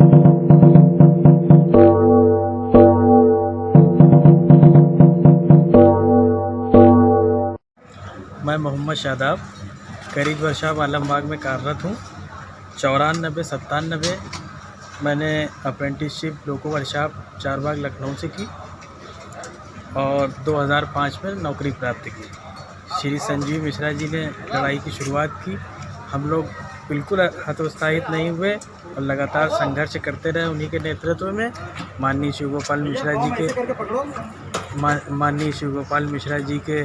मैं मोहम्मद शादाब करीब वर्कशॉप आलमबाग में कार्यरत हूँ। 94-97 मैंने अप्रेंटिसशिप लोको वर्कशॉप चारबाग लखनऊ से की और 2005 में नौकरी प्राप्त की। श्री संजीव मिश्रा जी ने लड़ाई की शुरुआत की। हम लोग बिल्कुल हतोत्साहित नहीं हुए और लगातार संघर्ष करते रहे। उन्हीं के नेतृत्व में माननीय शिव गोपाल मिश्रा जी के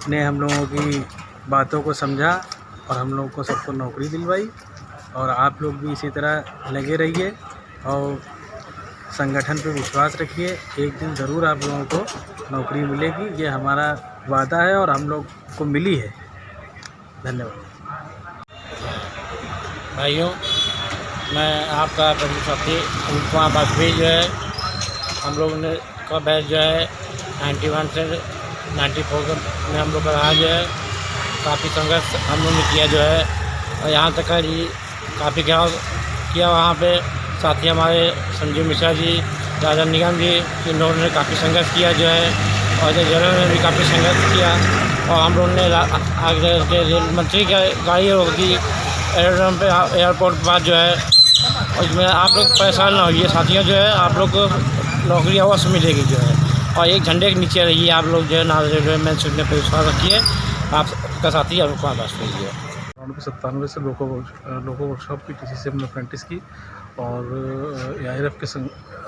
ने हम लोगों की बातों को समझा और हम लोगों को सबको नौकरी दिलवाई। और आप लोग भी इसी तरह लगे रहिए और संगठन पे विश्वास रखिए। एक दिन ज़रूर आप लोगों को नौकरी मिलेगी, ये हमारा वादा है और हम लोग को मिली है। धन्यवाद। भाइयों, मैं आपका साथी अनुप कुमार वाजपेयी जो है, हम लोग ने का बैच जो है 91 से 94 में हम लोग का रहा जो है। काफ़ी संघर्ष हम लोग ने किया जो है और यहाँ तक है जी काफ़ी किया वहाँ पे। साथी हमारे संजीव मिश्रा जी, राजा निगम जी, इन्होंने काफ़ी संघर्ष किया जो है और जनरल ने भी काफ़ी संघर्ष किया। और हम लोग ने आगे रेल मंत्री की गाड़ी रोक दी एयरड्रम पे, एयरपोर्ट के पास जो है। और इसमें आप लोग परेशान ना होइए साथियों, जो है आप लोग को नौकरी अवश्य मिलेगी जो है। और एक झंडे के नीचे रहिए आप लोग जो है ना, रेलवे में सुनने पर विश्वास रखिए। आपका साथी अनुप कुमार वाजपेयी है। 97 से लोको वर्कशॉप की किसी से हमने अप्रेंटिस की और AIRF के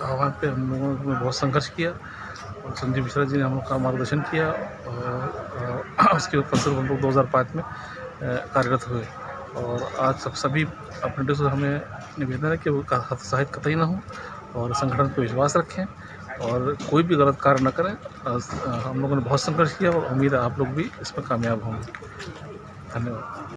आह्वान पे हम लोगों ने बहुत संघर्ष किया और संजीव मिश्रा जी ने हम लोग का मार्गदर्शन किया और उसके फलस्वरूप हम लोग 2005 में कार्यरत हुए। और आज सभी अप्रेंटिस हमें निवेदन है कि वो हतोत्साहित कतई ना हो और संगठन पर विश्वास रखें और कोई भी गलत कार्य न करें। हम लोगों ने बहुत संघर्ष किया और उम्मीद है आप लोग भी इसमें कामयाब होंगे। धन्यवाद।